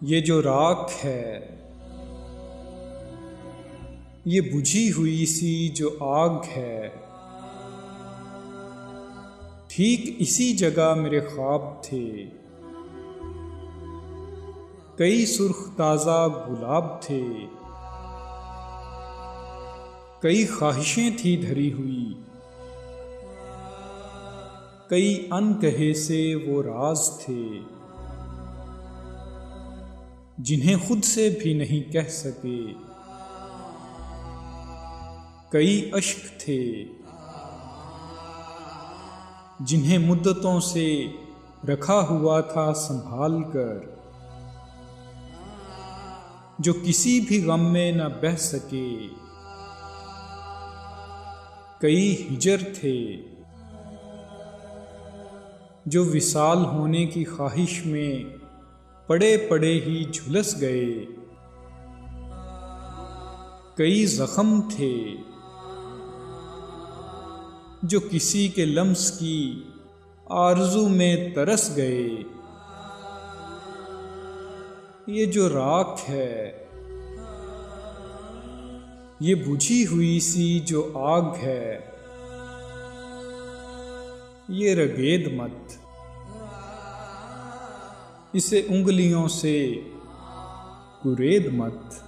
ये जो राख है, ये बुझी हुई सी जो आग है, ठीक इसी जगह मेरे ख्वाब थे। कई सुर्ख ताज़ा गुलाब थे, कई ख्वाहिशें थी धरी हुई, कई अनकहे से वो राज थे जिन्हें खुद से भी नहीं कह सके। कई अश्क थे जिन्हें मुद्दतों से रखा हुआ था संभाल कर, जो किसी भी गम में न बह सके। कई हिजर थे जो विसाल होने की ख्वाहिश में पड़े पड़े ही झुलस गए। कई जख्म थे जो किसी के लम्स की आरज़ू में तरस गए। ये जो राख है, ये बुझी हुई सी जो आग है, ये रगेद मत, इसे उंगलियों से कुरेद मत।